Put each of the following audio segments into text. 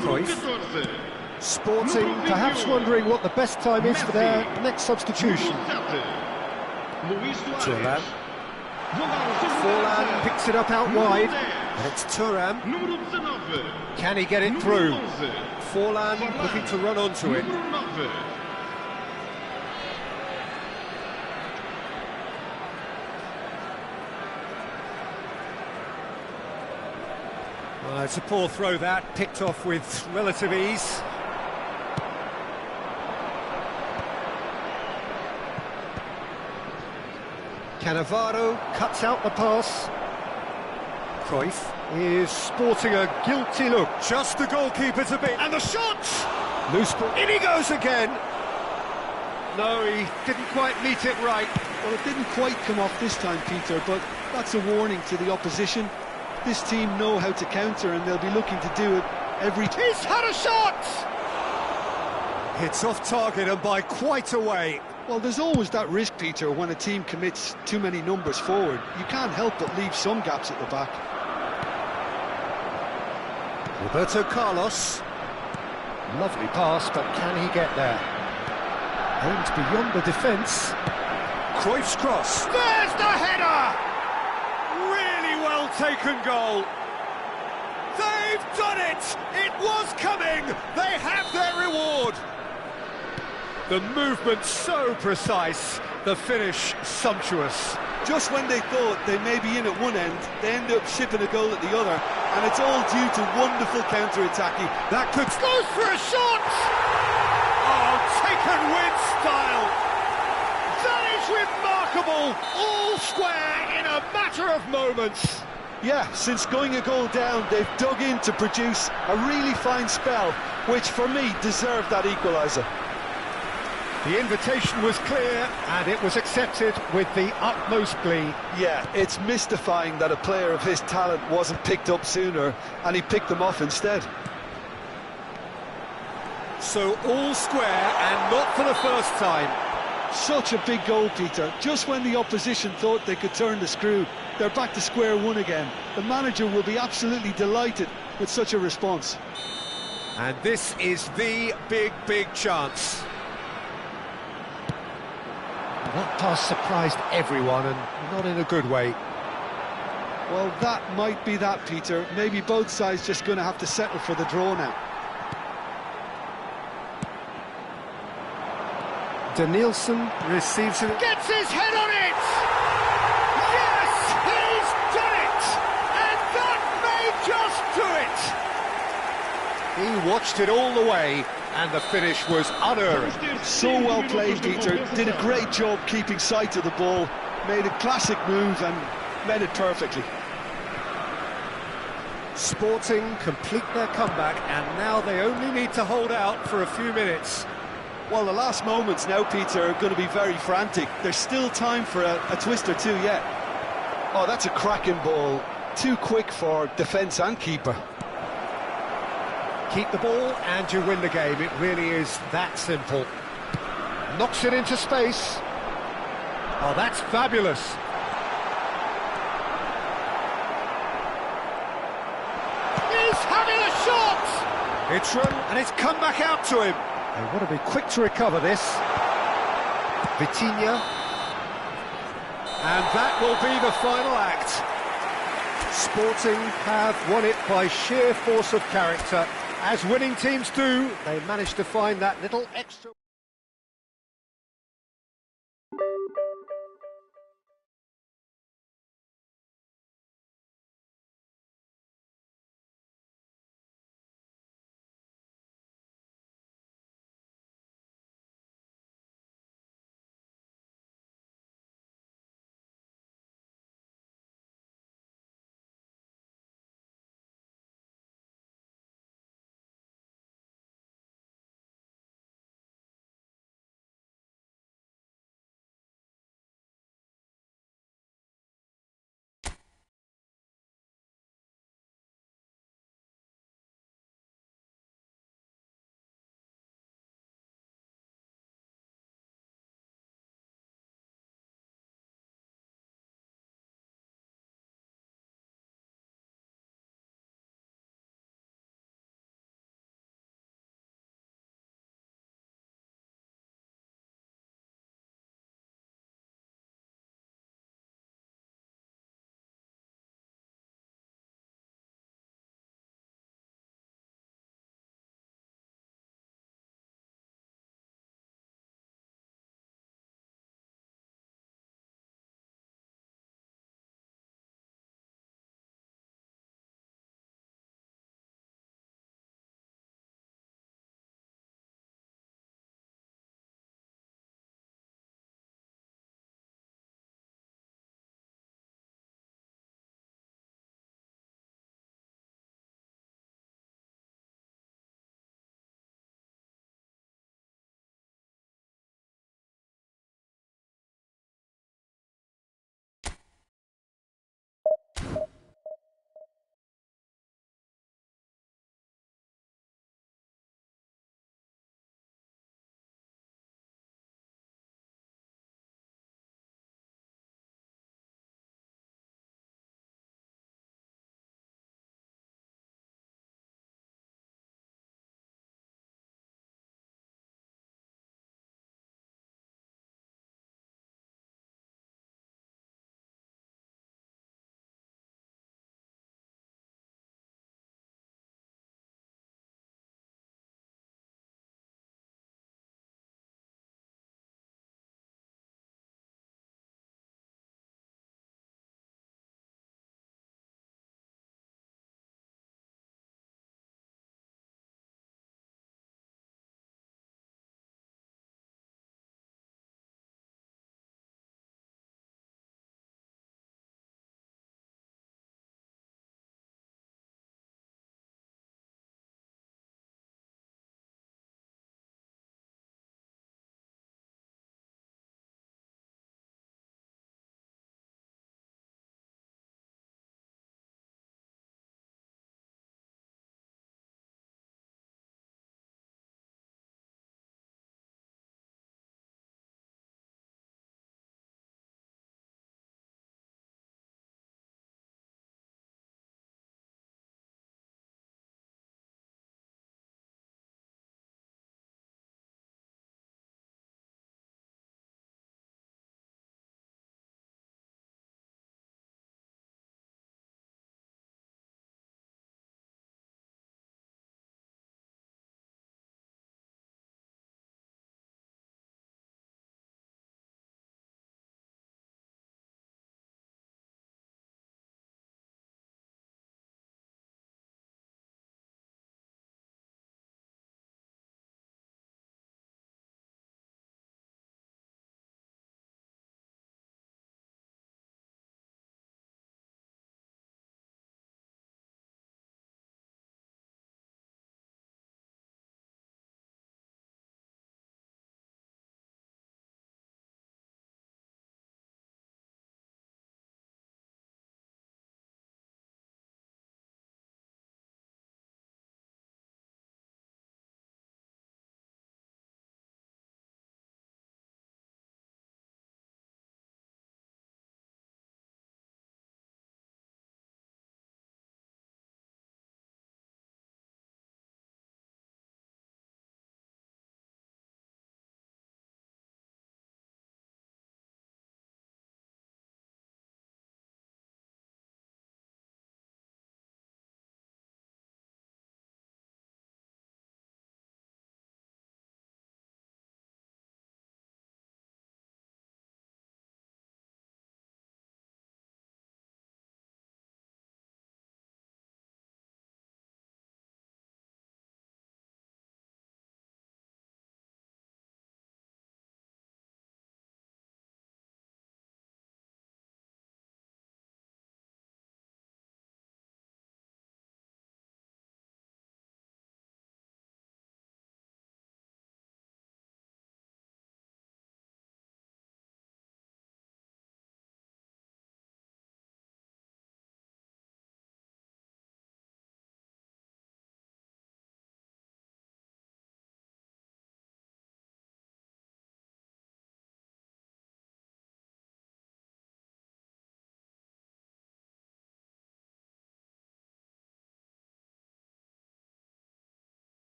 Cruyff. Sporting, perhaps wondering what the best time is for their next substitution. Thuram. Forlan picks it up out wide, and it's Thuram. Can he get it through? Forlan looking to run onto it. Well, it's a poor throw that, picked off with relative ease. Cannavaro cuts out the pass. Cruyff is sporting a guilty look. Just the goalkeeper to beat. And the shot! Loose ball. In he goes again. No, he didn't quite meet it right. Well, it didn't quite come off this time, Peter, but that's a warning to the opposition. This team know how to counter, and they'll be looking to do it every time. He's had a shot! It's off target and by quite a way. Well, there's always that risk, Peter, when a team commits too many numbers forward. You can't help but leave some gaps at the back. Roberto Carlos. Lovely pass, but can he get there? Aimed beyond the defence. Cruyff's cross. There's the header! Really well taken goal. They've done it! It was coming! They have their reward! The movement so precise, the finish sumptuous. Just when they thought they may be in at one end, they end up shipping a goal at the other, and it's all due to wonderful counter-attacking. That could... goes for a shot! Oh, taken with style! That is remarkable! All square in a matter of moments. Yeah, since going a goal down, they've dug in to produce a really fine spell, which for me deserved that equaliser. The invitation was clear, and it was accepted with the utmost glee. Yeah, it's mystifying that a player of his talent wasn't picked up sooner, and he picked them off instead. So all square, and not for the first time. Such a big goal, Peter. Just when the opposition thought they could turn the screw, they're back to square one again. The manager will be absolutely delighted with such a response. And this is the big chance. That pass surprised everyone, and not in a good way. Well, that might be that, Peter. Maybe both sides just going to have to settle for the draw now. Danielson receives it. Gets his head on it! Yes, he's done it! And that may just do it! He watched it all the way, and the finish was unerring. So well played, Peter. Did a great job keeping sight of the ball, made a classic move and met it perfectly. Sporting complete their comeback, and now they only need to hold out for a few minutes. Well, the last moments now, Peter, are going to be very frantic. There's still time for a twist or two yet. Oh, that's a cracking ball. Too quick for defence and keeper. Keep the ball and you win the game. It really is that simple. Knocks it into space. Oh, that's fabulous. He's having a shot! It's run, and it's come back out to him. They want to be quick to recover this. Vitinha. And that will be the final act. Sporting have won it by sheer force of character. As winning teams do, they managed to find that little extra...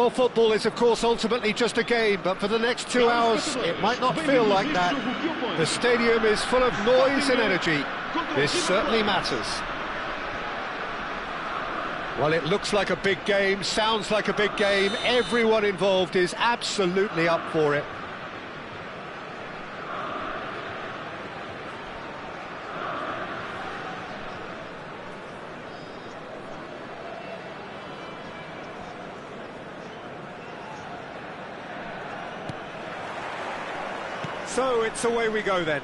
Well, football is, of course, ultimately just a game, but for the next 2 hours, it might not feel like that. The stadium is full of noise and energy. This certainly matters. Well, it looks like a big game, sounds like a big game. Everyone involved is absolutely up for it. So it's away we go then.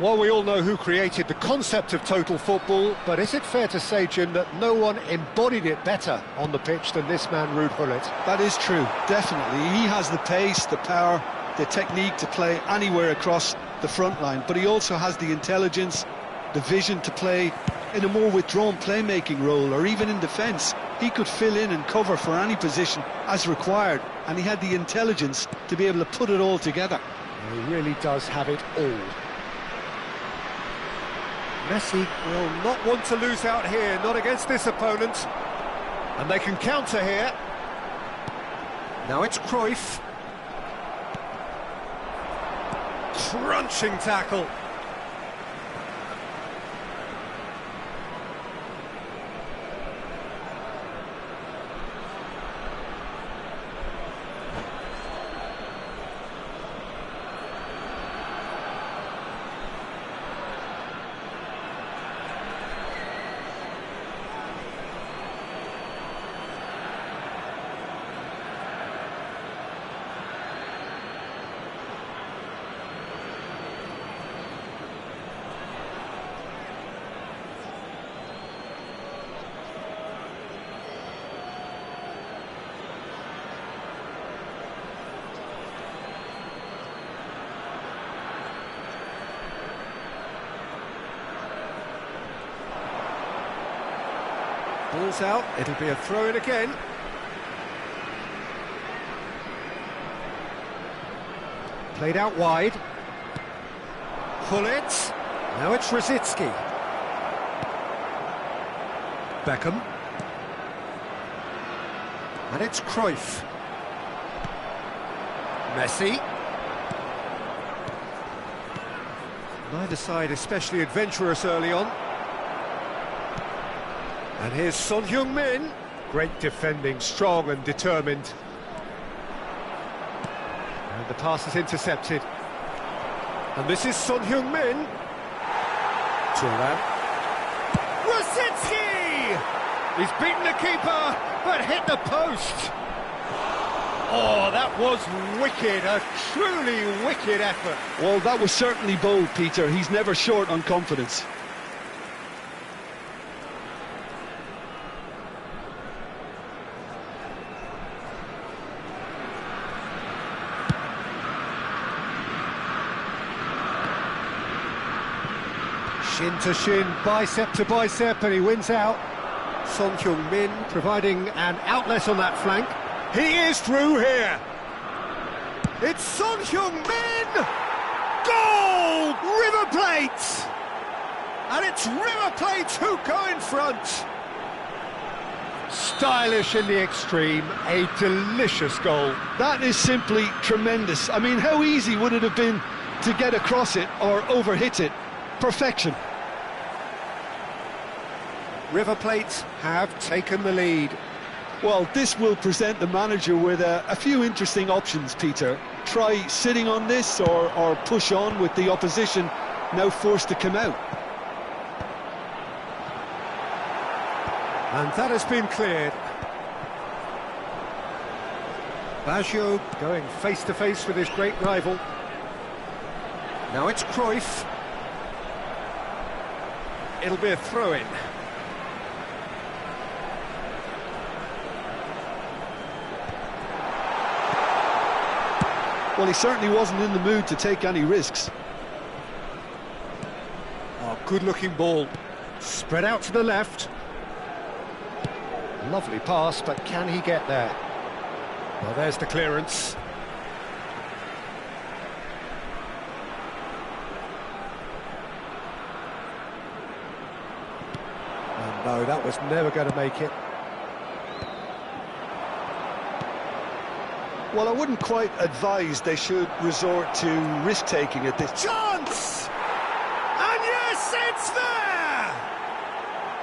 Well, we all know who created the concept of total football, but is it fair to say, Jim, that no one embodied it better on the pitch than this man, Ruud Gullit? That is true, definitely. He has the pace, the power, the technique to play anywhere across the front line, but he also has the intelligence, the vision to play in a more withdrawn playmaking role, or even in defence. He could fill in and cover for any position as required, and he had the intelligence to be able to put it all together. He really does have it all. Messi will not want to lose out here, not against this opponent. And they can counter here. Now it's Cruyff. Crunching tackle. Ball's out, it'll be a throw-in again. Played out wide. Gullit. Now it's Rosicky. Beckham. And it's Cruyff. Messi. Neither side especially adventurous early on. And here's Son Heung-min. Great defending, strong and determined. And the pass is intercepted. And this is Son Heung-min. Thuram. Rosicky! He's beaten the keeper, but hit the post. Oh, that was wicked, a truly wicked effort. Well, that was certainly bold, Peter. He's never short on confidence. Shin to shin, bicep to bicep, and he wins out. Son Heung-min providing an outlet on that flank. He is through here. It's Son Heung-min! Goal! River Plate! And it's River Plate who go in front. Stylish in the extreme, a delicious goal. That is simply tremendous. I mean, how easy would it have been to get across it or overhit it? Perfection. River Plate have taken the lead. Well, this will present the manager with a few interesting options, Peter. Try sitting on this or push on with the opposition now forced to come out. And that has been cleared. Baggio going face-to-face with his great rival. Now it's Cruyff. It'll be a throw-in. Well, he certainly wasn't in the mood to take any risks. Oh, good-looking ball. Spread out to the left. Lovely pass, but can he get there? Well, there's the clearance. And no, that was never going to make it. Well, I wouldn't quite advise they should resort to risk-taking at this. Chance! And yes, it's there!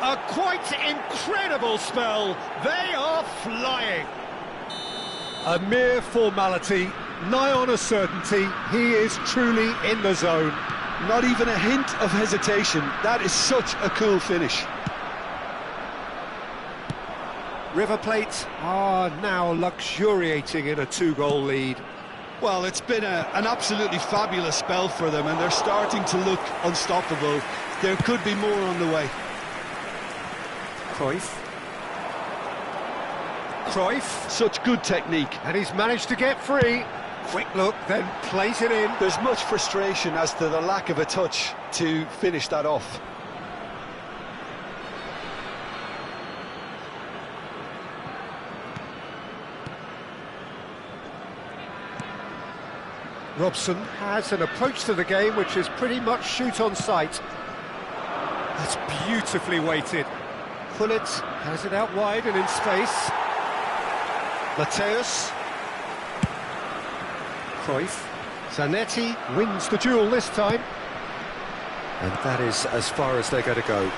A quite incredible spell. They are flying. A mere formality, nigh on a certainty. He is truly in the zone. Not even a hint of hesitation. That is such a cool finish. River Plate are now luxuriating in a 2-goal lead. Well, it's been an absolutely fabulous spell for them, and they're starting to look unstoppable. There could be more on the way. Cruyff. Such good technique. And he's managed to get free. Quick look, then plays it in. There's much frustration as to the lack of a touch to finish that off. Robson has an approach to the game which is pretty much shoot on sight. That's beautifully weighted. Gullit has it out wide and in space. Mateus. Cruyff. Zanetti wins the duel this time. And that is as far as they're going to go.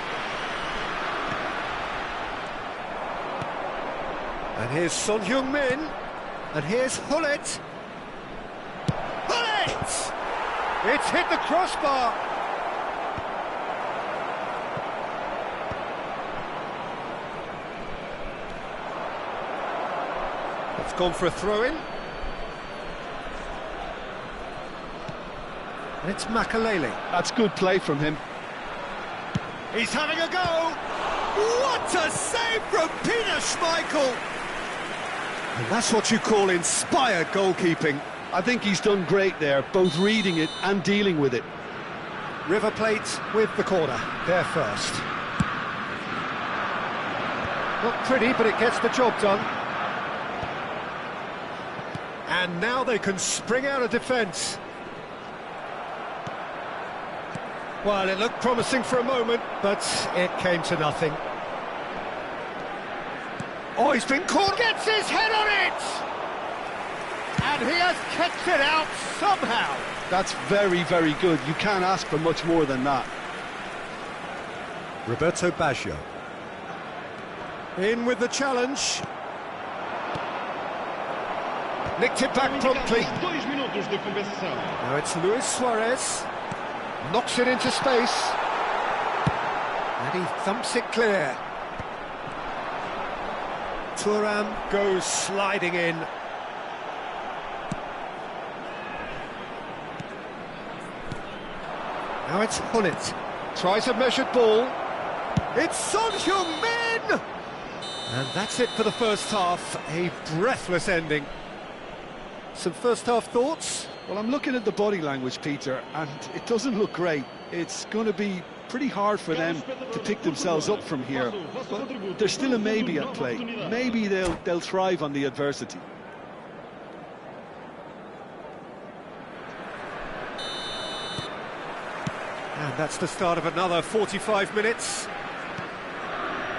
And here's Son Heung-min. And here's Gullit. Gullit! It's hit the crossbar. It's gone for a throw-in. And it's Makalele. That's good play from him. He's having a go! What a save from Peter Schmeichel! And that's what you call inspired goalkeeping. I think he's done great there, both reading it and dealing with it. River Plate with the corner, they're first. Not pretty, but it gets the job done. And now they can spring out of defence. Well, it looked promising for a moment, but it came to nothing. Oh, he's been caught, gets his head on it! And he has kicked it out somehow. That's very, very good. You can't ask for much more than that. Roberto Baggio. In with the challenge. Nicked it back promptly. Now it's Luis Suarez. Knocks it into space. And he thumps it clear. Thuram goes sliding in. Now it's Gullit. Tries a measured ball. It's Son Heung-min! And that's it for the first half. A breathless ending. Some first half thoughts? Well, I'm looking at the body language, Peter, and it doesn't look great. It's going to be pretty hard for them to pick themselves up from here. But there's still a maybe at play. Maybe they'll thrive on the adversity. And that's the start of another 45 minutes.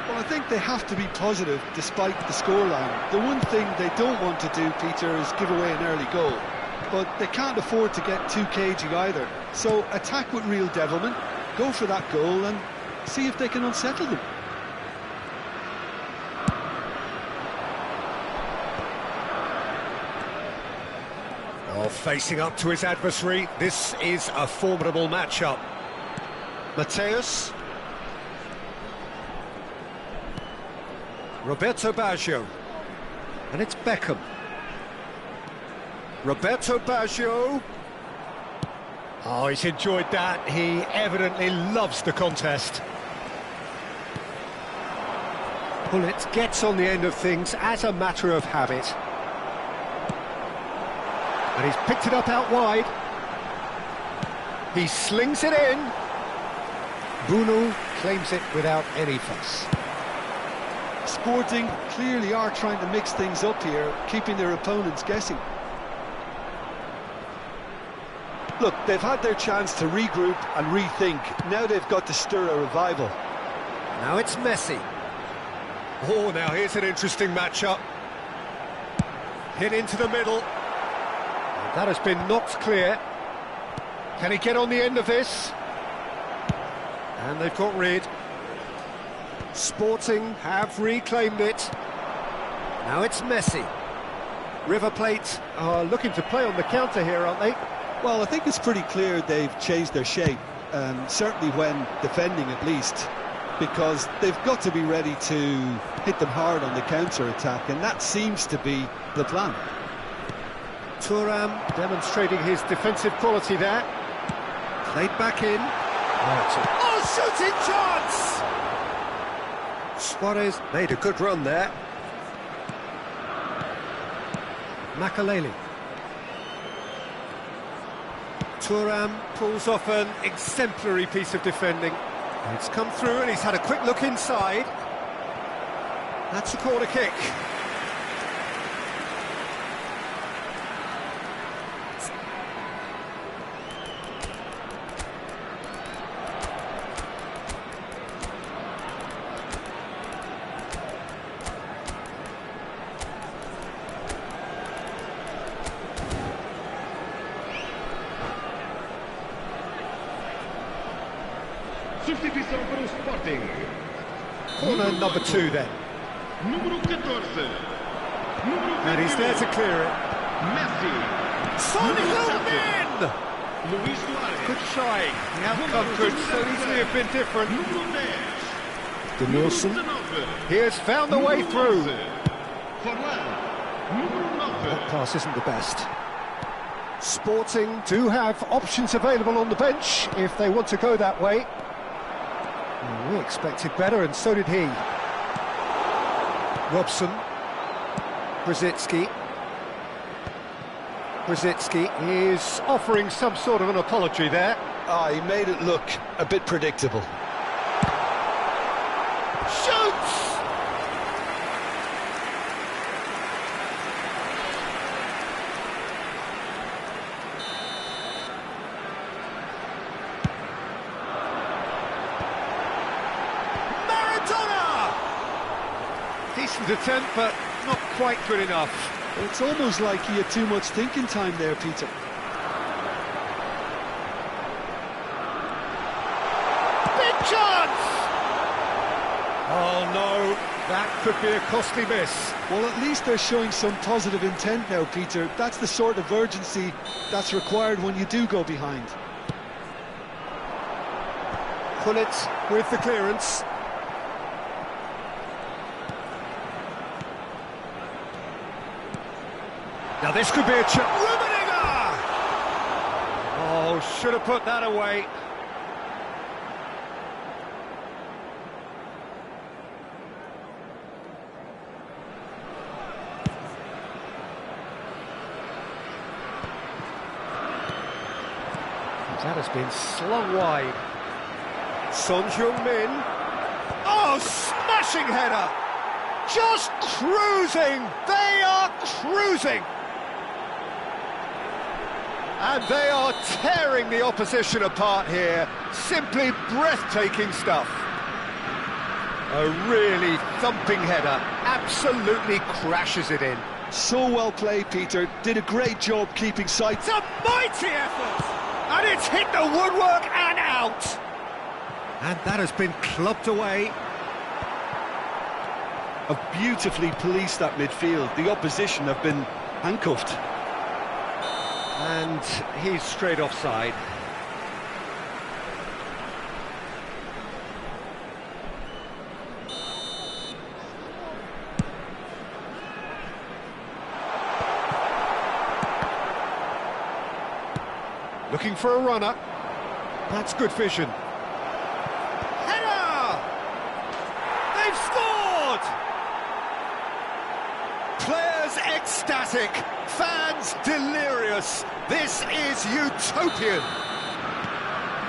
Well, I think they have to be positive despite the scoreline. The one thing they don't want to do, Peter, is give away an early goal. But they can't afford to get too cagey either. So attack with real devilment, go for that goal and see if they can unsettle them. Oh, facing up to his adversary, this is a formidable matchup. Mateus. Roberto Baggio. And it's Beckham. Roberto Baggio. Oh, he's enjoyed that. He evidently loves the contest. Gullit gets on the end of things as a matter of habit. And he's picked it up out wide. He slings it in. Bruno claims it without any fuss. Sporting clearly are trying to mix things up here, keeping their opponents guessing. Look, they've had their chance to regroup and rethink. Now they've got to stir a revival. Now it's Messi. Oh, now here's an interesting matchup. Hit into the middle. And that has been knocked clear. Can he get on the end of this? And they've got rid. Sporting have reclaimed it. Now it's Messi. River Plate are looking to play on the counter here, aren't they? Well, I think it's pretty clear they've changed their shape, certainly when defending at least, because they've got to be ready to hit them hard on the counter-attack, and that seems to be the plan. Thuram demonstrating his defensive quality there. Played back in. Oh, shooting chance! Suarez made a good run there. Makaleli. Thuram pulls off an exemplary piece of defending. It's come through and he's had a quick look inside. That's a corner kick. Substituição para o Sporting. Corner number 2 then. Número 14. And he's there to clear it. Messi. Son held in! Luís Suárez. Good try. The outcome could so easily have been different. Número 10. Denilson. Número 19. He has found the way through. Forlan. Número 9. That pass isn't the best. Sporting do have options available on the bench if they want to go that way. Well, we expected better, and so did he. Robson. Brzezinski. Brzezinski is offering some sort of an apology there. He made it look a bit predictable. Shoots! Decent attempt, but not quite good enough. It's almost like he had too much thinking time there, Peter. Big chance! Oh no, that could be a costly miss. Well, at least they're showing some positive intent now, Peter. That's the sort of urgency that's required when you do go behind. Pullet with the clearance. Now this could be a chance. Rummenigge! Oh, should have put that away. That has been slung wide. Son Heung-min. Oh, smashing header! Just cruising! They are cruising! And they are tearing the opposition apart here. Simply breathtaking stuff. A really thumping header. Absolutely crashes it in. So well played, Peter. Did a great job keeping sight. It's a mighty effort! And it's hit the woodwork and out! And that has been clubbed away. Have beautifully policed that midfield. The opposition have been handcuffed. And he's straight offside. Looking for a runner. That's good vision. Header! They've scored! Players ecstatic, fans delirious. This is utopian.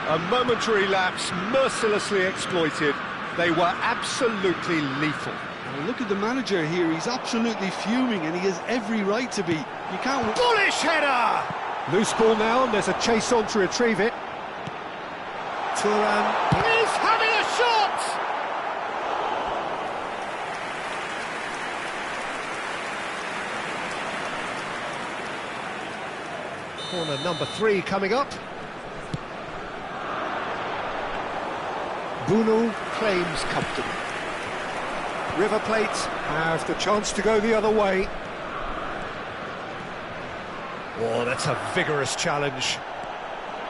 A momentary lapse mercilessly exploited. They were absolutely lethal. Well, look at the manager here. He's absolutely fuming, and he has every right to be. You can't... Bullish header! Loose ball now, and there's a chase on to retrieve it. Thuram is having a shot! Corner number 3 coming up. Bruno claims comfortable. River Plate have the chance to go the other way. Oh, that's a vigorous challenge.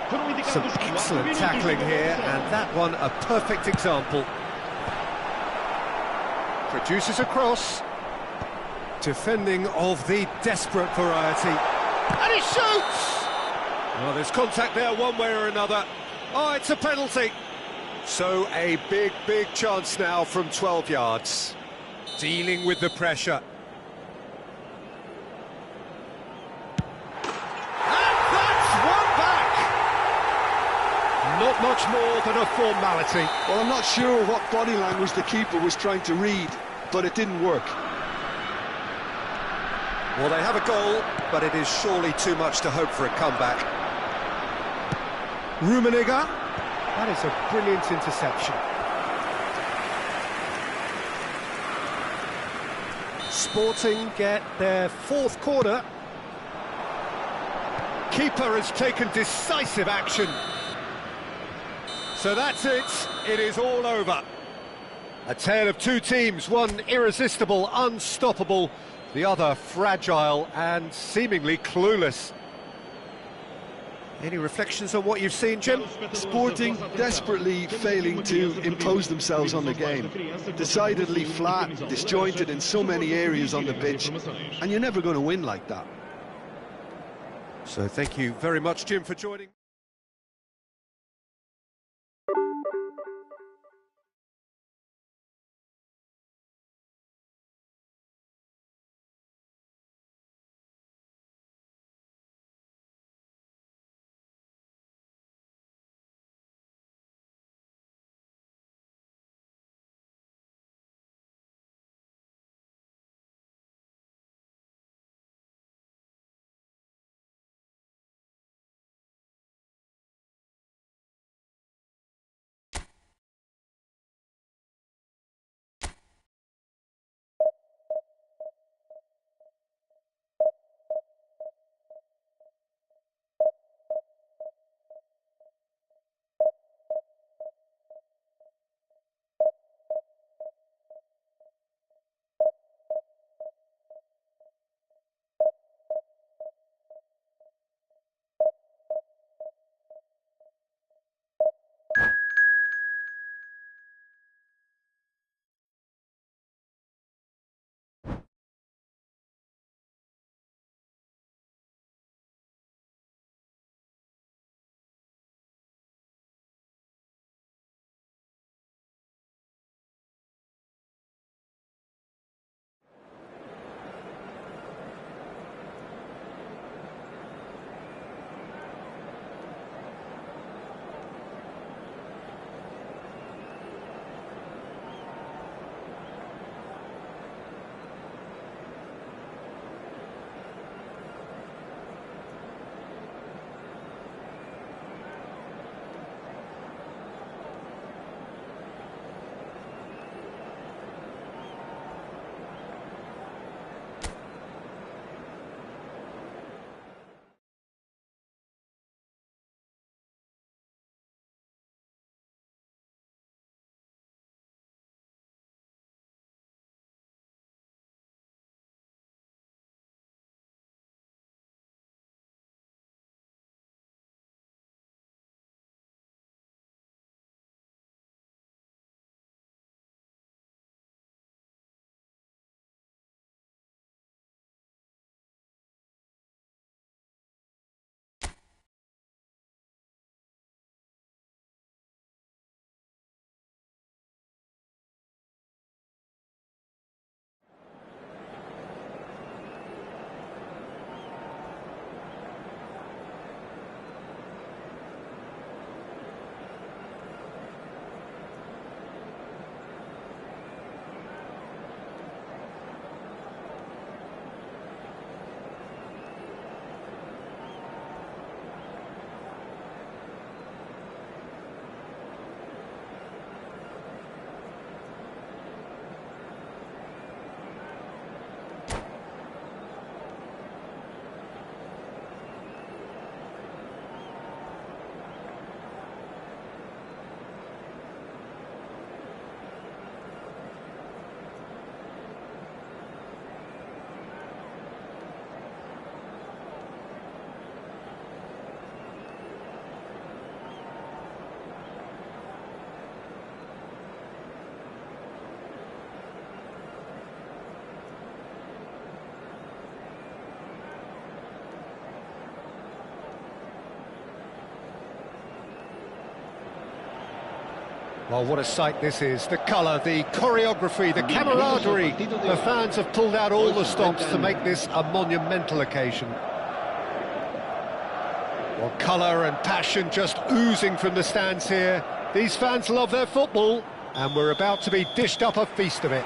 Some excellent tackling here, and that one a perfect example. Produces a cross. Defending of the desperate variety. And he shoots! Well, there's contact there one way or another. Oh, it's a penalty. So a big, big chance now from 12 yards. Dealing with the pressure. And that's one back! Not much more than a formality. Well, I'm not sure what body language the keeper was trying to read, but it didn't work. Well, they have a goal, but it is surely too much to hope for a comeback. Rummenigge. That is a brilliant interception. Sporting get their 4th corner. Keeper has taken decisive action. So that's it. It is all over. A tale of 2 teams, one irresistible, unstoppable, the other fragile and seemingly clueless. Any reflections on what you've seen, Jim? Sporting desperately failing to impose themselves on the game. Decidedly flat, disjointed in so many areas on the pitch, and you're never going to win like that. So thank you very much, Jim, for joining. Well, what a sight this is. The colour, the choreography, the camaraderie. The fans have pulled out all the stops to make this a monumental occasion. Well, colour and passion just oozing from the stands here. These fans love their football, and we're about to be dished up a feast of it.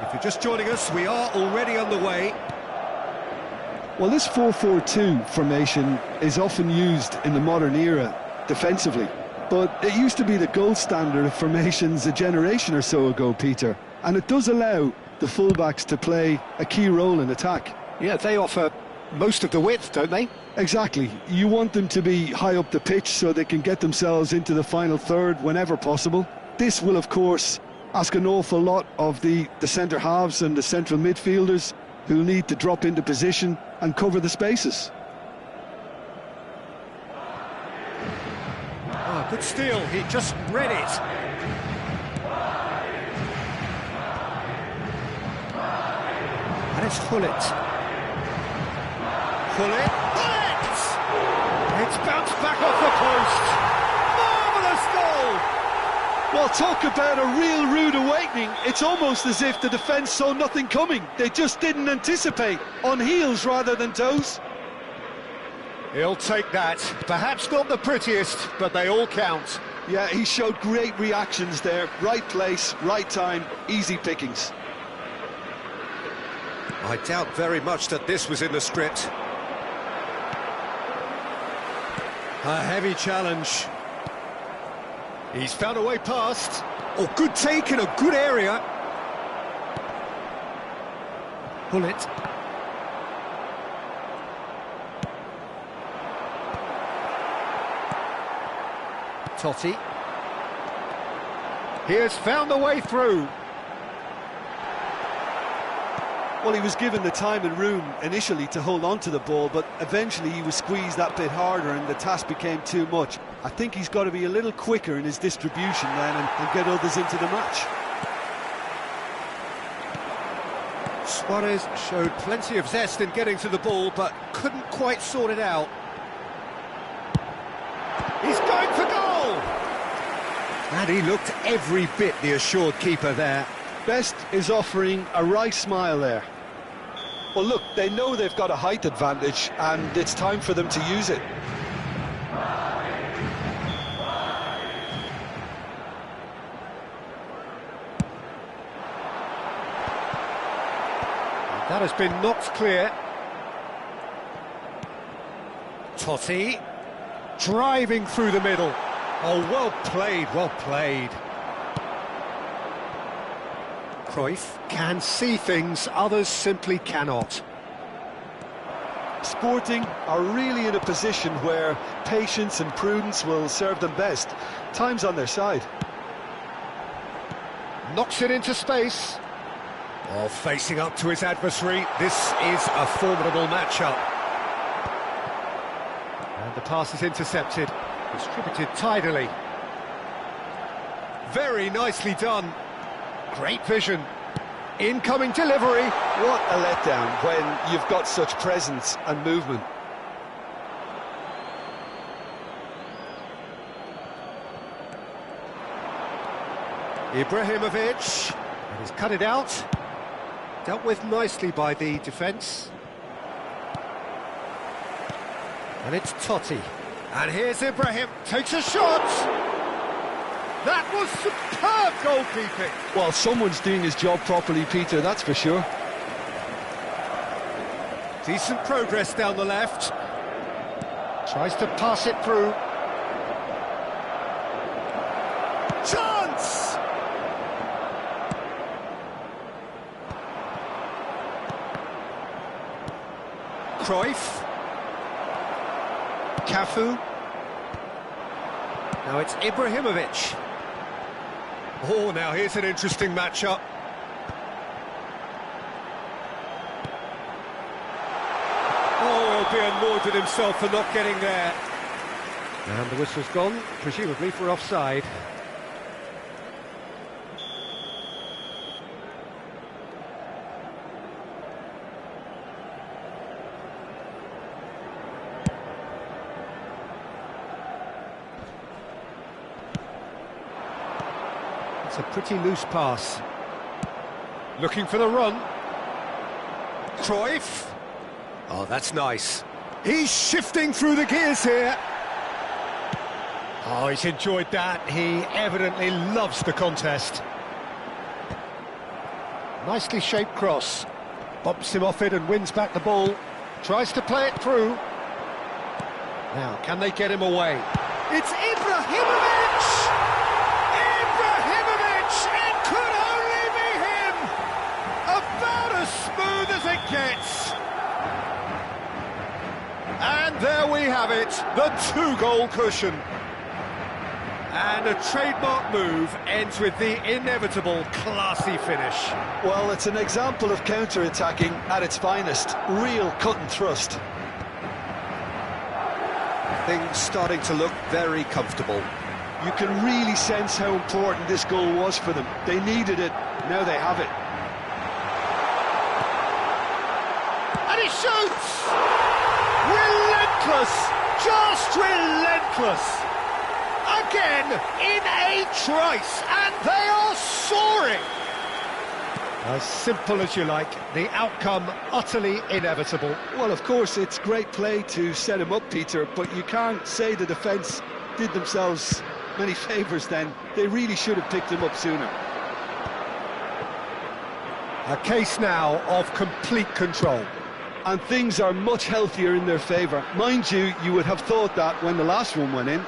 If you're just joining us, we are already underway. Well, this 4-4-2 formation is often used in the modern era defensively, but it used to be the gold standard of formations a generation or so ago, Peter, and it does allow the fullbacks to play a key role in attack. Yeah, they offer most of the width, don't they? Exactly. You want them to be high up the pitch so they can get themselves into the final third whenever possible. This will, of course, ask an awful lot of the centre halves and the central midfielders, who'll need to drop into position and cover the spaces. Ah, good steal, he just read it. And it's Gullit. Gullit! It's bounced back off the post! Marvellous goal! Well, talk about a real rude awakening. It's almost as if the defence saw nothing coming. They just didn't anticipate, on heels rather than toes. He'll take that. Perhaps not the prettiest, but they all count. Yeah, he showed great reactions there. Right place, right time, easy pickings. I doubt very much that this was in the script. A heavy challenge. He's found a way past. Oh, good take in a good area. Gullit. Totti. He has found a way through. Well, he was given the time and room initially to hold on to the ball, but eventually he was squeezed that bit harder and the task became too much. I think he's got to be a little quicker in his distribution then and get others into the match. Suarez showed plenty of zest in getting to the ball, but couldn't quite sort it out. He's going for goal! And he looked every bit the assured keeper there. Best is offering a wry smile there. Well, look, they know they've got a height advantage, and it's time for them to use it. That has been knocked clear. Totti, driving through the middle. Oh, well played, well played. Cruyff can see things others simply cannot. Sporting are really in a position where patience and prudence will serve them best. Time's on their side. Knocks it into space. Oh, facing up to his adversary, this is a formidable matchup. And the pass is intercepted, distributed tidily. Very nicely done. Great vision. Incoming delivery. What a letdown when you've got such presence and movement. Ibrahimovic. And he's cut it out. Dealt with nicely by the defence. And it's Totti. And here's Ibrahim. Takes a shot. That was superb goalkeeping. Well, someone's doing his job properly, Peter, that's for sure. Decent progress down the left. Tries to pass it through. Chance! Cruyff. Cafu. Now it's Ibrahimovic. Oh, now here's an interesting matchup. Oh, he'll be annoyed with himself for not getting there. And the whistle's gone, presumably for offside. It's a pretty loose pass. Looking for the run. Cruyff. Oh, that's nice. He's shifting through the gears here. Oh, he's enjoyed that. He evidently loves the contest. Nicely shaped cross. Bumps him off it and wins back the ball. Tries to play it through. Now, can they get him away? It's Ibrahimovic! Ibrahimovic! It could only be him! About as smooth as it gets. And there we have it, the two-goal cushion. And a trademark move ends with the inevitable classy finish. Well, it's an example of counter-attacking at its finest. Real cut and thrust. Things starting to look very comfortable. You can really sense how important this goal was for them. They needed it, now they have it. And he shoots! Relentless! Just relentless! Again, in a trice, and they are soaring! As simple as you like, the outcome utterly inevitable. Well, of course, it's great play to set him up, Peter, but you can't say the defence did themselves many favours then. They really should have picked him up sooner. A case now of complete control. And things are much healthier in their favour. Mind you, you would have thought that when the last one went in.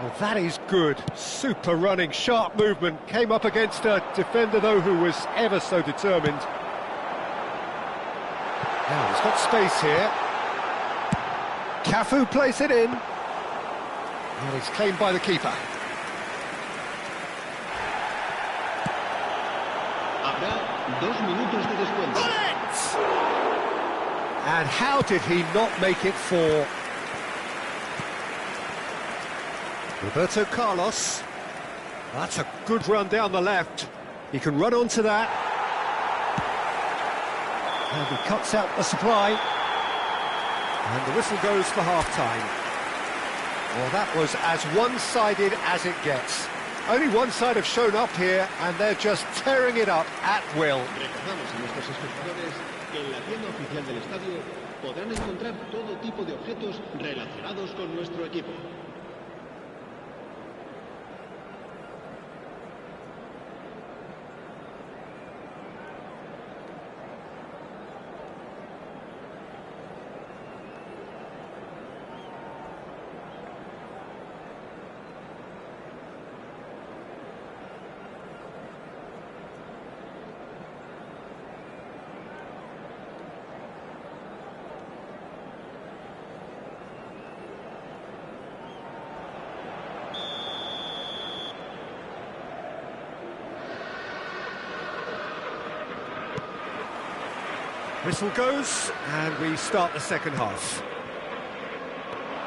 Well, that is good. Super running, sharp movement. Came up against a defender, though, who was ever so determined. Now, he's got space here. Cafu plays it in. And he's claimed by the keeper. Habrá 2 minutos de descuento. Bullet! And how did he not make it 4? Roberto Carlos. That's a good run down the left. He can run onto that. And he cuts out the supply. And the whistle goes for half-time. Well, that was as one-sided as it gets. Only one side have shown up here, and they're just tearing it up at will. Recordamos a nuestros espectadores que en la tienda oficial del estadio podrán encontrar todo tipo de objetos relacionados con nuestro equipo. Whistle goes, and we start the second half.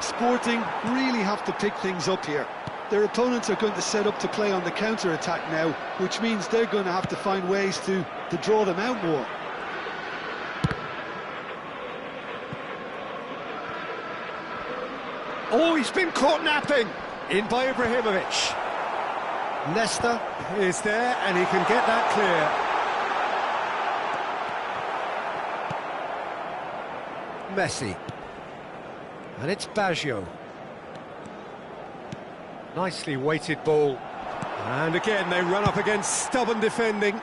Sporting really have to pick things up here. Their opponents are going to set up to play on the counter-attack now, which means they're going to have to find ways to draw them out more. Oh, he's been caught napping! In by Ibrahimovic. Leicester is there, and he can get that clear. Messi. And it's Baggio. Nicely weighted ball. And again, they run up against stubborn defending.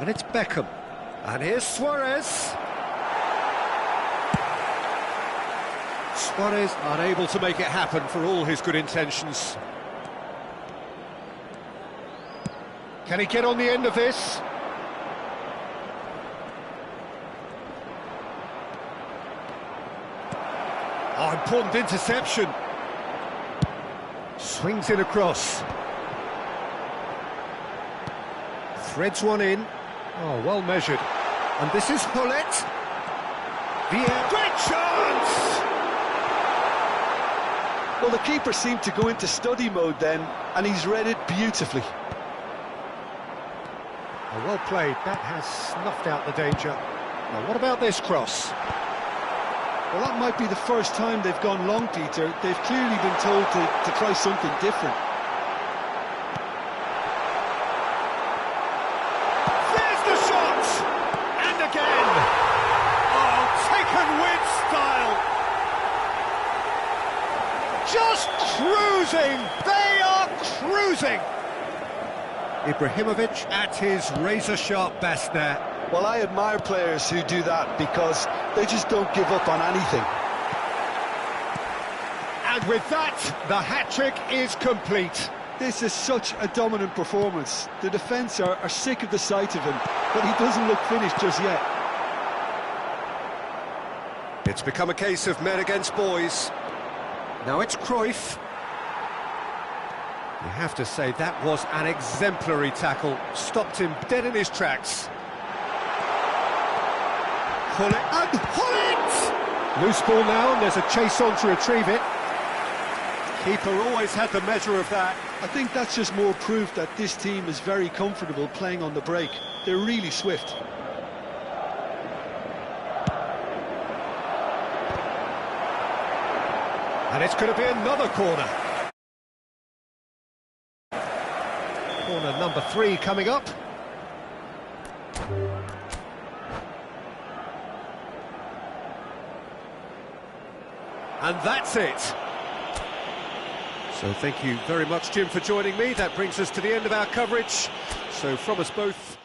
And it's Beckham. And here's Suarez. Suarez unable to make it happen for all his good intentions. Can he get on the end of this? Oh, important interception. Swings it across. Threads one in. Oh, well measured. And this is Hullet. Vieira. Great chance! Well, the keeper seemed to go into study mode then, and he's read it beautifully. Oh, well played. That has snuffed out the danger. Now, what about this cross? Well, that might be the first time they've gone long, Peter. They've clearly been told to try something different. There's the shot! And again! Oh, taken with style! Just cruising! They are cruising! Ibrahimovic at his razor-sharp best there. Well, I admire players who do that because they just don't give up on anything. And with that, the hat-trick is complete. This is such a dominant performance. The defence are sick of the sight of him, but he doesn't look finished just yet. It's become a case of men against boys. Now it's Cruyff. You have to say that was an exemplary tackle. Stopped him dead in his tracks. Pull it and pull it! Loose ball now, and there's a chase on to retrieve it. Keeper always had the measure of that. I think that's just more proof that this team is very comfortable playing on the break. They're really swift. And it's going to be another corner. Corner number 3 coming up. And that's it. So thank you very much, Jim, for joining me. That brings us to the end of our coverage. So from us both,